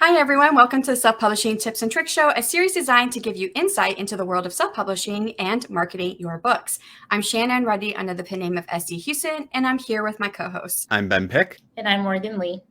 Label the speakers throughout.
Speaker 1: Hi, everyone. Welcome to the Self-Publishing Tips and Tricks Show, a series designed to give you insight into the world of self-publishing and marketing your books. I'm Shannon Ruddy under the pen name of SD Huston, and I'm here with my co-host.
Speaker 2: I'm Ben Pick.
Speaker 3: And I'm Morgan Lee.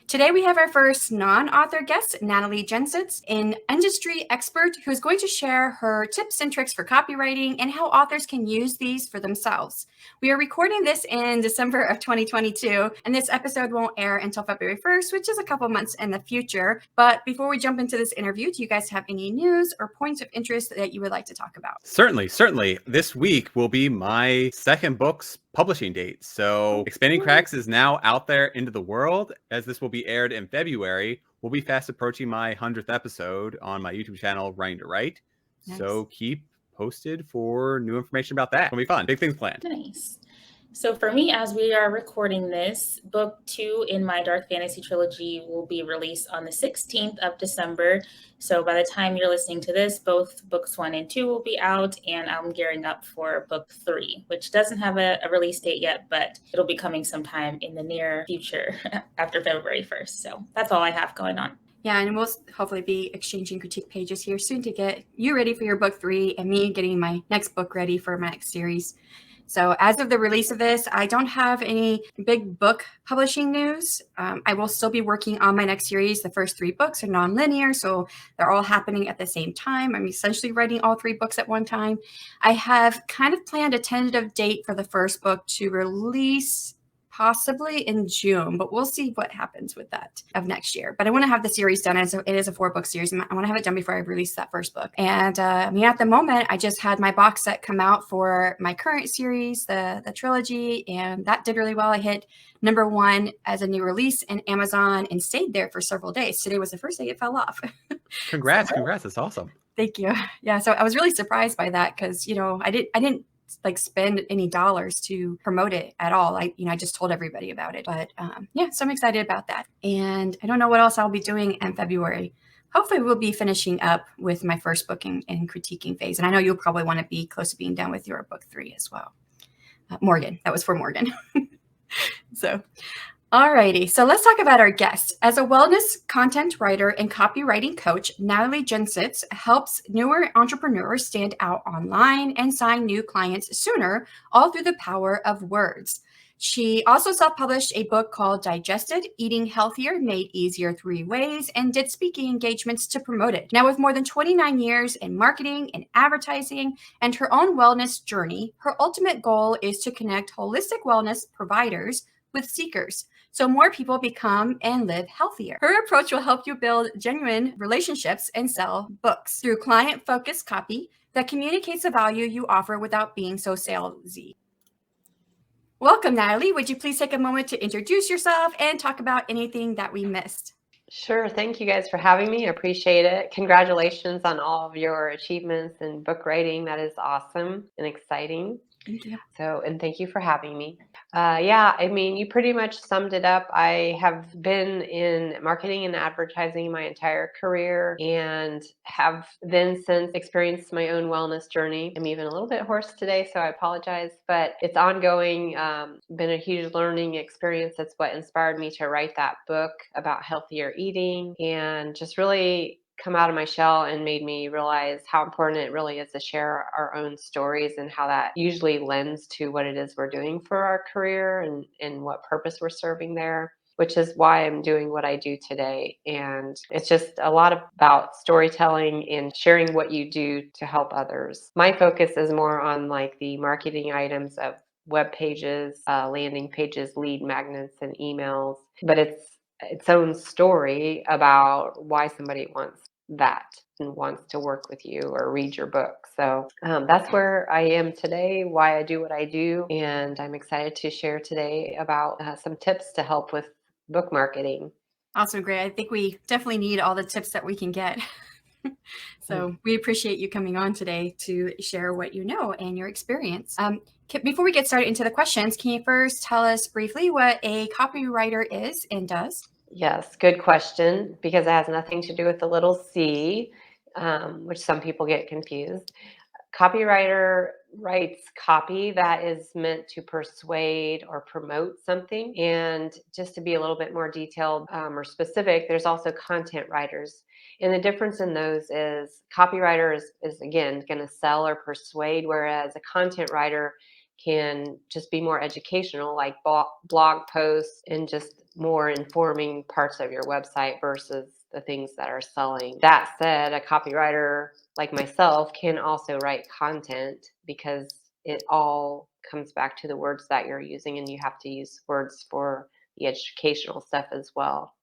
Speaker 1: Today, we have our first non-author guest, NATALIE GENSITS, an industry expert who is going to share her tips and tricks for copywriting and how authors can use these for themselves. We are recording this in December of 2022, and this episode won't air until February 1st, which is a couple months in the future. But before we jump into this interview, do you guys have any news or points of interest that you would like to talk about?
Speaker 2: Certainly. This week will be my second book's publishing date. So Expanding Cracks is now out there into the world. As this will be aired in February, we'll be fast approaching my 100th episode on my YouTube channel, Writing to Write. Nice. So keep posted for new information about that. It'll be fun. Big things planned.
Speaker 3: Nice. So for me, as we are recording this, book 2 in my Dark Fantasy trilogy will be released on the 16th of December. So by the time you're listening to this, both books 1 and 2 will be out, and I'm gearing up for book 3, which doesn't have a release date yet, but it'll be coming sometime in the near future after February 1st. So that's all I have going on.
Speaker 1: Yeah, and we'll hopefully be exchanging critique pages here soon to get you ready for your book 3 and me getting my next book ready for my next series. So as of the release of this, I don't have any big book publishing news. I will still be working on my next series. The first 3 books are non-linear, so they're all happening at the same time. I'm essentially writing all 3 books at one time. I have kind of planned a tentative date for the first book to release possibly in June, but we'll see what happens with that of next year. But I want to have the series done. It is a 4-book series. I want to have it done before I release that first book. And at the moment, I just had my box set come out for my current series, the trilogy, and that did really well. I hit number 1 as a new release in Amazon and stayed there for several days. Today was the first day it fell off.
Speaker 2: Congrats. That's awesome.
Speaker 1: Thank you. Yeah, so I was really surprised by that because, I didn't spend any dollars to promote it at all. I just told everybody about it. But so I'm excited about that. And I don't know what else I'll be doing in February. Hopefully we'll be finishing up with my first book and critiquing phase. And I know you'll probably want to be close to being done with your book 3 as well. Morgan, that was for Morgan. So, alrighty, so let's talk about our guest. As a wellness content writer and copywriting coach, NATALIE GENSITS helps newer entrepreneurs stand out online and sign new clients sooner, all through the power of words. She also self-published a book called Digested: Eating Healthier Made Easier 3 Ways, and did speaking engagements to promote it. Now, with more than 29 years in marketing and advertising and her own wellness journey, her ultimate goal is to connect holistic wellness providers with seekers, so more people become and live healthier. Her approach will help you build genuine relationships and sell books through client-focused copy that communicates the value you offer without being so salesy. Welcome, NATALIE. Would you please take a moment to introduce yourself and talk about anything that we missed?
Speaker 4: Sure. Thank you guys for having me. I appreciate it. Congratulations on all of your achievements in book writing. That is awesome and exciting.
Speaker 1: Thank you.
Speaker 4: And thank you for having me. You pretty much summed it up. I have been in marketing and advertising my entire career and have then since experienced my own wellness journey. I'm even a little bit hoarse today, so I apologize, but it's ongoing. Been a huge learning experience. That's what inspired me to write that book about healthier eating and just really come out of my shell and made me realize how important it really is to share our own stories and how that usually lends to what it is we're doing for our career and what purpose we're serving there, which is why I'm doing what I do today. And it's just a lot about storytelling and sharing what you do to help others. My focus is more on like the marketing items of web pages, landing pages, lead magnets, and emails, but it's its own story about why somebody wants that and wants to work with you or read your book. So that's where I am today, why I do what I do. And I'm excited to share today about some tips to help with book marketing.
Speaker 1: Awesome. Great. I think we definitely need all the tips that we can get. So we appreciate you coming on today to share what you know and your experience. Before we get started into the questions, can you first tell us briefly what a copywriter is and does?
Speaker 4: Yes, good question, because it has nothing to do with the little c, which some people get confused. copywriter writes copy that is meant to persuade or promote something. And just to be a little bit more detailed or specific, there's also content writers. And the difference in those is copywriter is again going to sell or persuade, whereas a content writer can just be more educational, like blog posts and just more informing parts of your website versus the things that are selling. That said, a copywriter like myself can also write content because it all comes back to the words that you're using, and you have to use words for the educational stuff as well.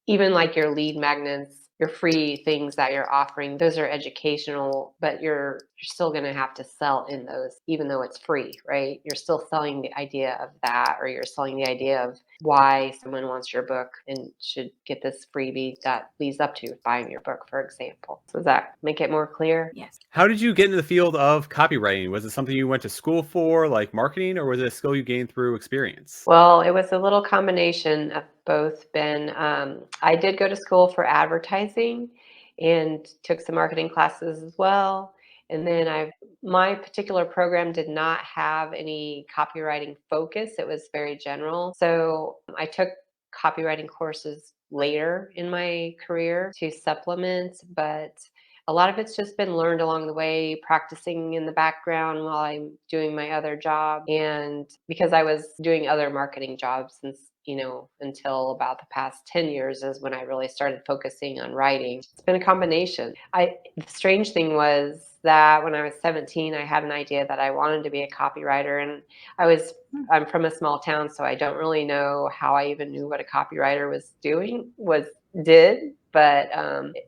Speaker 4: Even like your lead magnets, your free things that you're offering, those are educational, but you're still going to have to sell in those, even though it's free, right? You're still selling the idea of that, or you're selling the idea of why someone wants your book and should get this freebie that leads up to buying your book, for example. So does that make it more clear?
Speaker 1: Yes.
Speaker 2: How did you get into the field of copywriting? Was it something you went to school for, like marketing, or was it a skill you gained through experience?
Speaker 4: Well, it was a little combination of both, Ben. I did go to school for advertising and took some marketing classes as well. And then my particular program did not have any copywriting focus. It was very general. So I took copywriting courses later in my career to supplement, but a lot of it's just been learned along the way, practicing in the background while I'm doing my other job. And because I was doing other marketing jobs since, until about the past 10 years is when I really started focusing on writing. It's been a combination. The strange thing was that when I was 17, I had an idea that I wanted to be a copywriter. And I'm from a small town, so I don't really know how I even knew what a copywriter did. But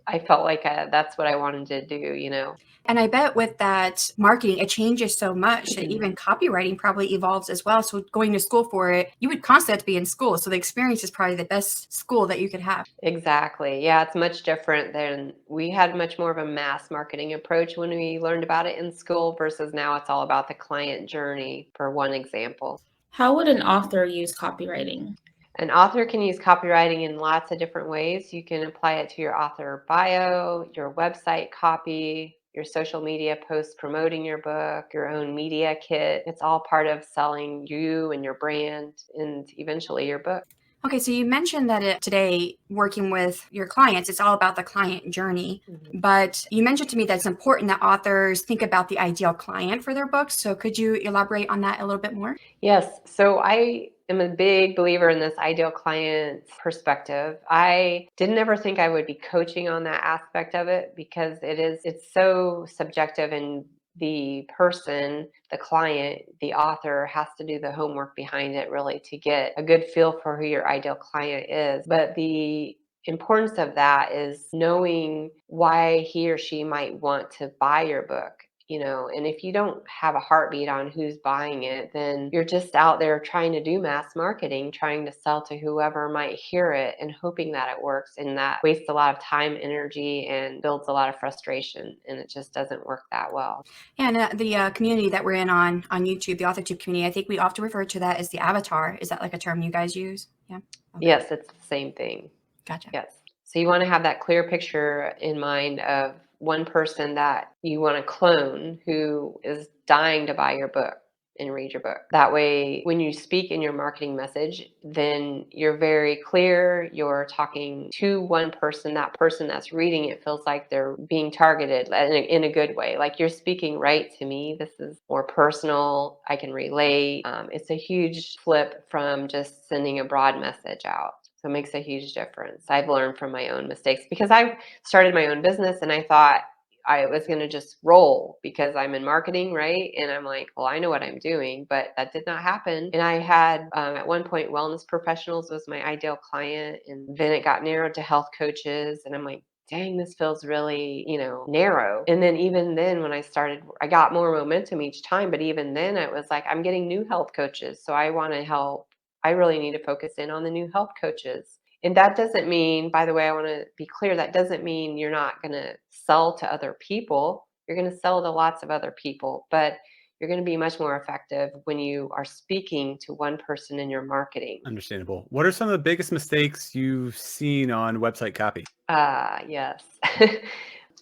Speaker 4: I felt like that's what I wanted to do.
Speaker 1: And I bet with that marketing, it changes so much that even copywriting probably evolves as well. So going to school for it, you would constantly have to be in school. So the experience is probably the best school that you could have.
Speaker 4: Exactly. Yeah, it's much different than we had much more of a mass marketing approach when we learned about it in school versus now it's all about the client journey, for one example.
Speaker 3: How would an author use copywriting?
Speaker 4: An author can use copywriting in lots of different ways. You can apply it to your author bio, your website copy, your social media posts promoting your book, your own media kit. It's all part of selling you and your brand and eventually your book.
Speaker 1: Okay, so you mentioned that today, working with your clients, it's all about the client journey.
Speaker 4: Mm-hmm.
Speaker 1: But you mentioned to me that it's important that authors think about the ideal client for their books. So could you elaborate on that a little bit more?
Speaker 4: Yes. So I am a big believer in this ideal client perspective. I didn't ever think I would be coaching on that aspect of it because it's so subjective, and the person, the client, the author has to do the homework behind it really to get a good feel for who your ideal client is. But the importance of that is knowing why he or she might want to buy your book. And if you don't have a heartbeat on who's buying it, then you're just out there trying to do mass marketing, trying to sell to whoever might hear it and hoping that it works. And that wastes a lot of time, energy, and builds a lot of frustration. And it just doesn't work that well.
Speaker 1: Yeah, and the community that we're in on YouTube, the authortube community, I think we often refer to that as the avatar. Is that like a term you guys use? Yeah. Okay.
Speaker 4: Yes, it's the same thing.
Speaker 1: Gotcha.
Speaker 4: Yes. So you want to have that clear picture in mind of one person that you want to clone who is dying to buy your book and read your book. That way, when you speak in your marketing message, then you're very clear. You're talking to one person. That person that's reading it feels like they're being targeted in a good way. Like you're speaking right to me. This is more personal. I can relate. It's a huge flip from just sending a broad message out. So it makes a huge difference. I've learned from my own mistakes because I started my own business and I thought I was going to just roll because I'm in marketing, right? And I'm like, well, I know what I'm doing, but that did not happen. And I had, at one point, wellness professionals was my ideal client. And then it got narrowed to health coaches. And I'm like, dang, this feels really, narrow. And then even then when I started, I got more momentum each time. But even then it was like, I'm getting new health coaches. So I want to help. I really need to focus in on the new health coaches. And that doesn't mean, by the way, I want to be clear, that doesn't mean you're not going to sell to other people. You're going to sell to lots of other people, but you're going to be much more effective when you are speaking to one person in your marketing.
Speaker 2: Understandable. What are some of the biggest mistakes you've seen on website copy?
Speaker 4: Yes.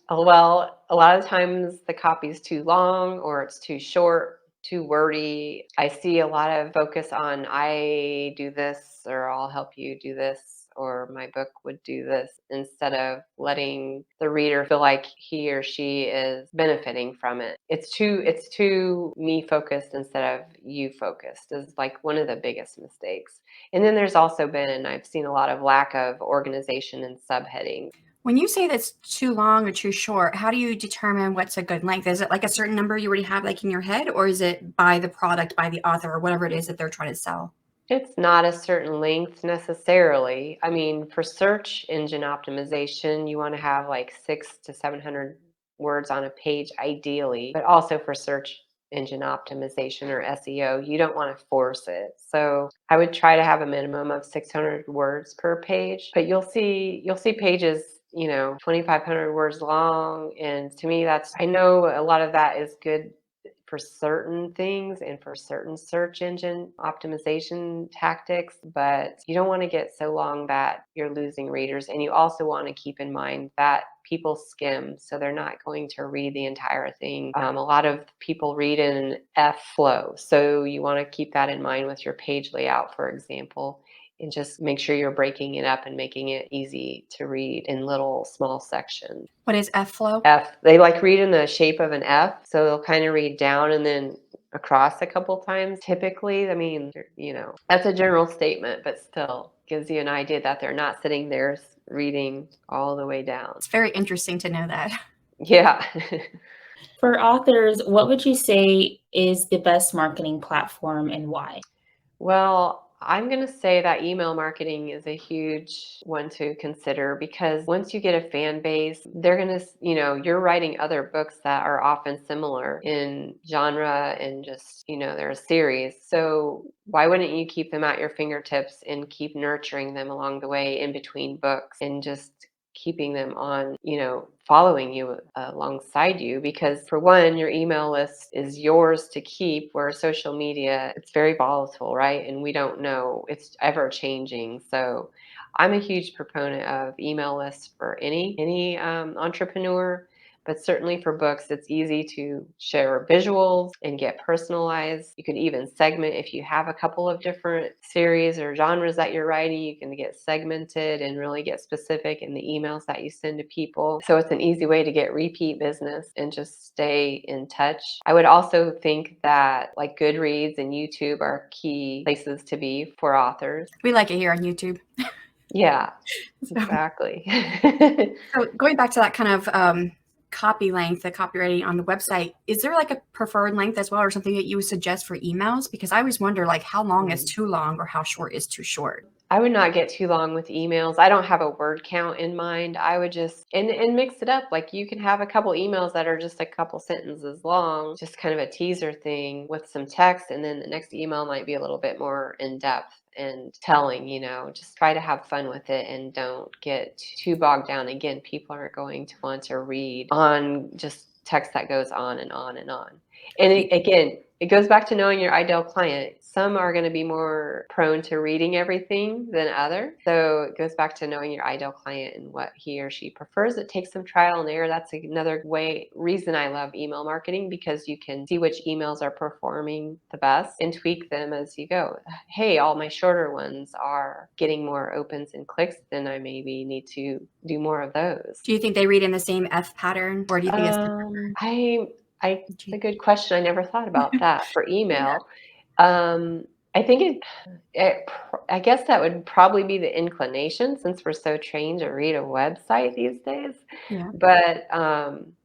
Speaker 4: Well, a lot of times the copy is too long or it's too short, too wordy. I see a lot of focus on I do this or I'll help you do this or my book would do this instead of letting the reader feel like he or she is benefiting from it. It's too me focused instead of you focused is like one of the biggest mistakes. And then there's also been, I've seen a lot of lack of organization and subheading.
Speaker 1: When you say that's too long or too short, how do you determine what's a good length? Is it like a certain number you already have like in your head, or is it by the product, by the author, or whatever it is that they're trying to sell?
Speaker 4: It's not a certain length necessarily. I mean, for search engine optimization, you want to have like 600 to 700 words on a page ideally, but also for search engine optimization or SEO, you don't want to force it. So I would try to have a minimum of 600 words per page, but you'll see pages 2,500 words long. And to me, I know a lot of that is good for certain things and for certain search engine optimization tactics, but you don't want to get so long that you're losing readers. And you also want to keep in mind that people skim, so they're not going to read the entire thing. A lot of people read in F flow, so you want to keep that in mind with your page layout, for example, and just make sure you're breaking it up and making it easy to read in little small sections.
Speaker 1: What is F flow?
Speaker 4: F, they like read in the shape of an F, so they'll kind of read down and then across a couple times. Typically, I mean, that's a general statement, but still gives you an idea that they're not sitting there reading all the way down.
Speaker 1: It's very interesting to know that.
Speaker 4: Yeah.
Speaker 3: For authors, what would you say is the best marketing platform and why?
Speaker 4: Well, I'm going to say that email marketing is a huge one to consider because once you get a fan base, they're going to, you're writing other books that are often similar in genre and just, they're a series. So why wouldn't you keep them at your fingertips and keep nurturing them along the way in between books and just keeping them on, following you alongside you? Because for one, your email list is yours to keep, where social media, it's very volatile, right? And we don't know, it's ever changing. So I'm a huge proponent of email lists for any entrepreneur. But certainly for books, it's easy to share visuals and get personalized. You can even segment if you have a couple of different series or genres that you're writing, you can get segmented and really get specific in the emails that you send to people. So it's an easy way to get repeat business and just stay in touch. I would also think that like Goodreads and YouTube are key places to be for authors.
Speaker 1: We like it here on YouTube.
Speaker 4: Yeah, exactly.
Speaker 1: So going back to that kind of copy length, the copywriting on the website, is there like a preferred length as well, or something that you would suggest for emails? Because I always wonder like how long is too long or how short is too short.
Speaker 4: I would not get too long with emails. I don't have a word count in mind. I would just and mix it up. Like you can have a couple emails that are just a couple sentences long, just kind of a teaser thing with some text, and then the next email might be a little bit more in depth and telling, just try to have fun with it and don't get too bogged down. Again, people aren't going to want to read on just text that goes on and on and on. And again, it goes back to knowing your ideal client. Some are going to be more prone to reading everything than others. So it goes back to knowing your ideal client and what he or she prefers. It takes some trial and error. That's another reason I love email marketing, because you can see which emails are performing the best and tweak them as you go. Hey, all my shorter ones are getting more opens and clicks, then I maybe need to do more of those.
Speaker 1: Do you think they read in the same F pattern, or do you think it's different?
Speaker 4: It's a good question. I never thought about that for email. I think I guess that would probably be the inclination, since we're so trained to read a website these days.
Speaker 1: Yeah.
Speaker 4: But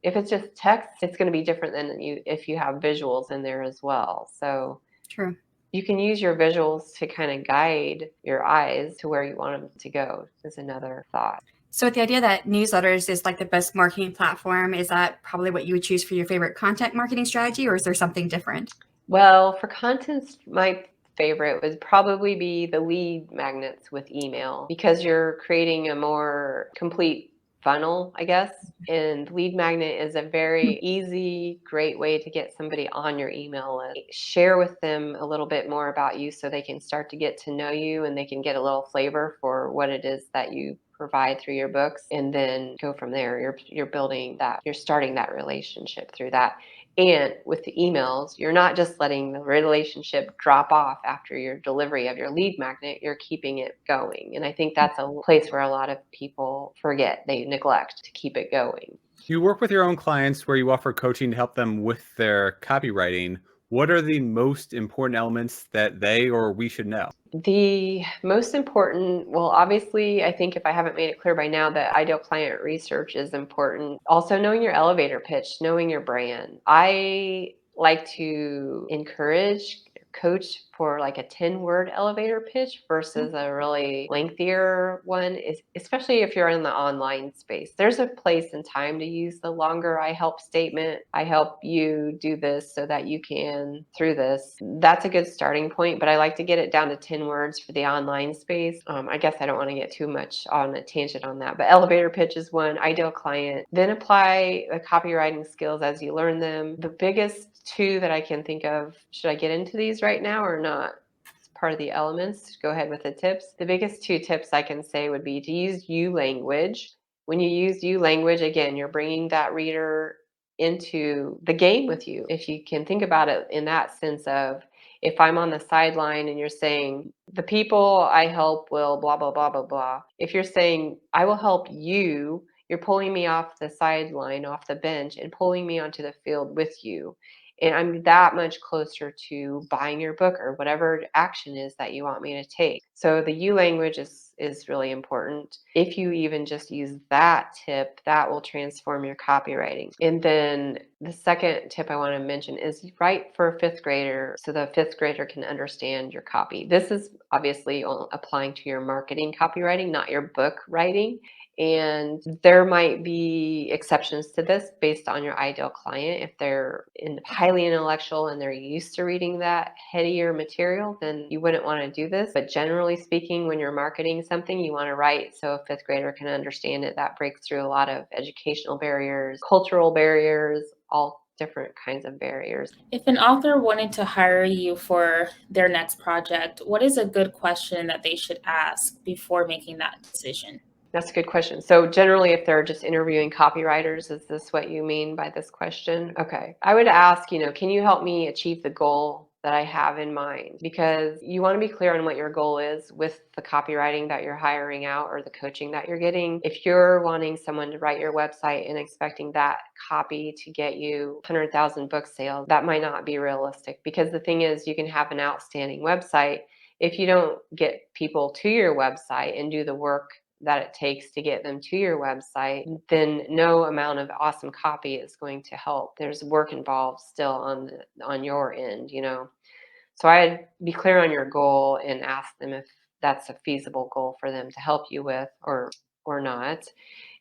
Speaker 4: if it's just text, it's going to be different than if you have visuals in there as well. So
Speaker 1: True.
Speaker 4: you can use your visuals to kind of guide your eyes to where you want them to go, is another thought.
Speaker 1: So with the idea that newsletters is like the best marketing platform, is that probably what you would choose for your favorite content marketing strategy, or is there something different?
Speaker 4: Well, for content, my favorite would probably be the lead magnets with email, because you're creating a more complete funnel, I guess. And lead magnet is a very easy, great way to get somebody on your email list. Share with them a little bit more about you so they can start to get to know you and they can get a little flavor for what it is that you provide through your books, and then go from there. You're building that, you're starting that relationship through that. And with the emails, you're not just letting the relationship drop off after your delivery of your lead magnet, you're keeping it going. And I think that's a place where a lot of people forget, they neglect to keep it going.
Speaker 2: You work with your own clients where you offer coaching to help them with their copywriting. What are the most important elements that they or we should know?
Speaker 4: The most important, well, obviously, I think if I haven't made it clear by now, that ideal client research is important. Also, knowing your elevator pitch, knowing your brand. I like to encourage, coach for like a 10-word elevator pitch versus a really lengthier one, especially if you're in the online space. There's a place and time to use the longer I help statement. I help you do this so that you can through this. That's a good starting point, but I like to get it down to 10 words for the online space. I guess I don't want to get too much on a tangent on that, but elevator pitch is one, ideal client. Then apply the copywriting skills as you learn them. The biggest two that I can think of, should I get into these right now or not? It's part of the elements. Go ahead with the tips. The biggest two tips I can say would be to use you language. When you use you language, again, you're bringing that reader into the game with you. If you can think about it in that sense of, if I'm on the sideline and you're saying, the people I help will blah, blah, blah, blah, blah. If you're saying, I will help you, you're pulling me off the sideline, off the bench, and pulling me onto the field with you. And I'm that much closer to buying your book or whatever action is that you want me to take. So the you language is really important. If you even just use that tip, that will transform your copywriting. And then the second tip I want to mention is write for a fifth grader so the fifth grader can understand your copy. This is obviously applying to your marketing copywriting, not your book writing. And there might be exceptions to this based on your ideal client. If they're highly intellectual and they're used to reading that headier material, then you wouldn't want to do this. But generally speaking, when you're marketing something, you want to write so a fifth grader can understand it. That breaks through a lot of educational barriers, cultural barriers, all different kinds of barriers.
Speaker 3: If an author wanted to hire you for their next project, what is a good question that they should ask before making that decision?
Speaker 4: That's a good question. So generally, if they're just interviewing copywriters, is this what you mean by this question? Okay. I would ask, can you help me achieve the goal that I have in mind? Because you want to be clear on what your goal is with the copywriting that you're hiring out or the coaching that you're getting. If you're wanting someone to write your website and expecting that copy to get you 100,000 book sales, that might not be realistic, because the thing is, you can have an outstanding website. If you don't get people to your website and do the work that it takes to get them to your website, then no amount of awesome copy is going to help. There's work involved still on your end, So I'd be clear on your goal and ask them if that's a feasible goal for them to help you with or not.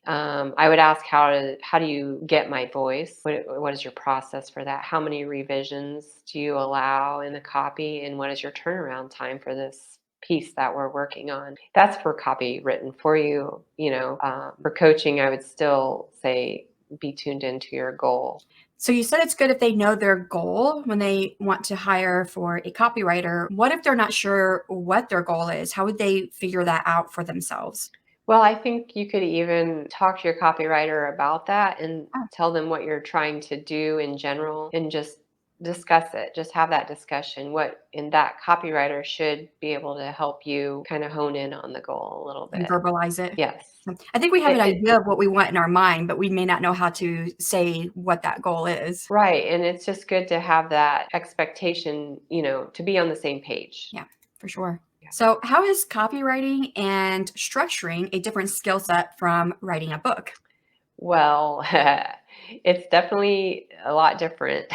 Speaker 4: I would ask, how do you get my voice? What is your process for that? How many revisions do you allow in the copy? And what is your turnaround time for this piece that we're working on? That's for copy written for you. For coaching, I would still say be tuned into your goal.
Speaker 1: So you said it's good if they know their goal when they want to hire for a copywriter. What if they're not sure what their goal is? How would they figure that out for themselves?
Speaker 4: Well, I think you could even talk to your copywriter about that and tell them what you're trying to do in general and just discuss it. Just have that discussion. And that copywriter should be able to help you kind of hone in on the goal a little bit.
Speaker 1: And verbalize it.
Speaker 4: Yes.
Speaker 1: I think we have an idea of what we want in our mind, but we may not know how to say what that goal is.
Speaker 4: Right. And it's just good to have that expectation, to be on the same page.
Speaker 1: Yeah, for sure. So how is copywriting and structuring a different skill set from writing a book?
Speaker 4: Well, it's definitely a lot different.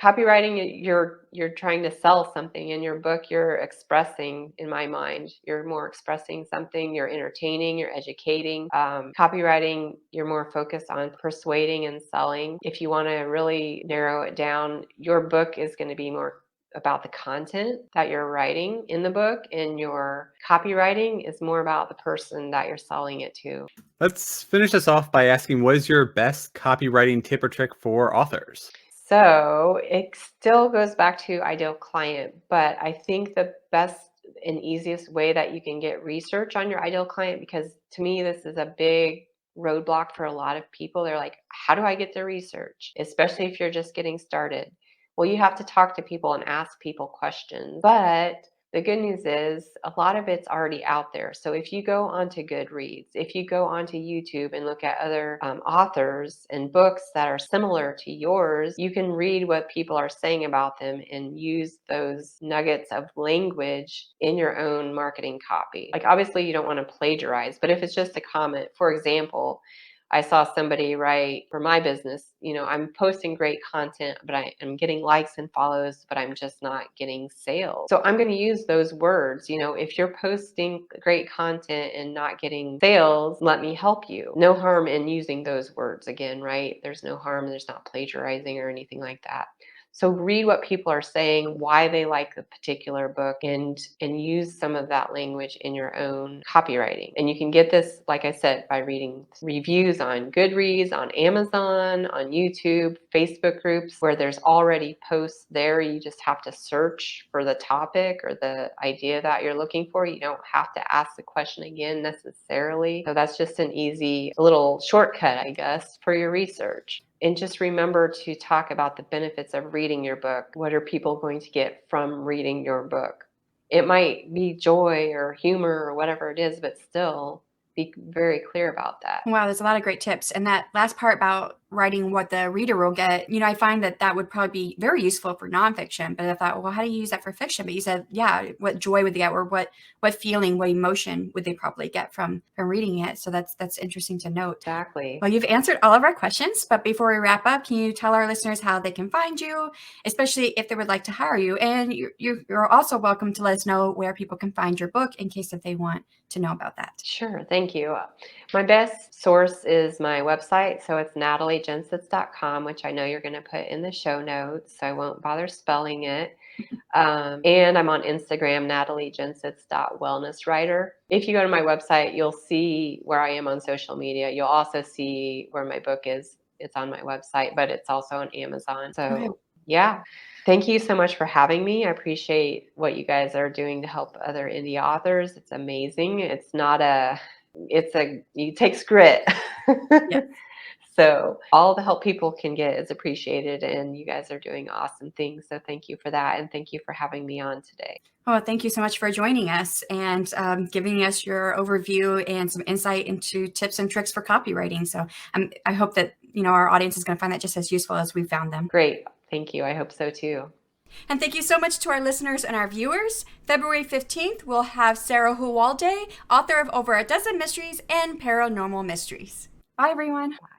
Speaker 4: Copywriting, you're trying to sell something. In your book, you're expressing, in my mind, you're more expressing something, you're entertaining, you're educating. Copywriting, you're more focused on persuading and selling. If you want to really narrow it down, your book is going to be more about the content that you're writing in the book, and your copywriting is more about the person that you're selling it to.
Speaker 2: Let's finish this off by asking, what is your best copywriting tip or trick for authors?
Speaker 4: So it still goes back to ideal client, but I think the best, an easiest way that you can get research on your ideal client, because to me, this is a big roadblock for a lot of people. They're like, how do I get the research? Especially if you're just getting started. Well, you have to talk to people and ask people questions. But the good news is a lot of it's already out there. So if you go onto Goodreads, if you go onto YouTube and look at other authors and books that are similar to yours, you can read what people are saying about them and use those nuggets of language in your own marketing copy. Like, obviously you don't want to plagiarize, but if it's just a comment, for example, I saw somebody write for my business, I'm posting great content, but I'm getting likes and follows, but I'm just not getting sales. So I'm going to use those words. If you're posting great content and not getting sales, let me help you. No harm in using those words again, right? There's no harm. There's not plagiarizing or anything like that. So read what people are saying, why they like a particular book, and use some of that language in your own copywriting. And you can get this, like I said, by reading reviews on Goodreads, on Amazon, on YouTube, Facebook groups, where there's already posts there. You just have to search for the topic or the idea that you're looking for. You don't have to ask the question again necessarily. So that's just an easy little shortcut, I guess, for your research. And just remember to talk about the benefits of reading your book. What are people going to get from reading your book? It might be joy or humor or whatever it is, but still be very clear about that.
Speaker 1: Wow, there's a lot of great tips. And that last part about writing what the reader will get, I find that would probably be very useful for nonfiction. But I thought, well, how do you use that for fiction? But you said, yeah, what joy would they get, or what feeling, what emotion would they probably get from reading it? So that's interesting to note.
Speaker 4: Exactly.
Speaker 1: Well, you've answered all of our questions, but before we wrap up, can you tell our listeners how they can find you, especially if they would like to hire you? And you're also welcome to let us know where people can find your book in case if they want to know about that.
Speaker 4: Sure. Thank you. My best source is my website. So it's NATALIEGENSITS.com, which I know you're going to put in the show notes, so I won't bother spelling it. And I'm on Instagram, NATALIEGENSITS.wellnesswriter. If you go to my website, you'll see where I am on social media. You'll also see where my book is. It's on my website, but it's also on Amazon. So
Speaker 1: Okay.
Speaker 4: Yeah. Thank you so much for having me. I appreciate what you guys are doing to help other indie authors. It's amazing. It takes grit.
Speaker 1: Yes.
Speaker 4: So all the help people can get is appreciated, and you guys are doing awesome things. So thank you for that. And thank you for having me on today.
Speaker 1: Oh, thank you so much for joining us and giving us your overview and some insight into tips and tricks for copywriting. So I hope that, our audience is going to find that just as useful as we found them.
Speaker 4: Great. Thank you. I hope so too.
Speaker 1: And thank you so much to our listeners and our viewers. February 15th, we'll have Sarah Huwalde, author of over a dozen mysteries and paranormal mysteries. Bye, everyone.
Speaker 4: Bye.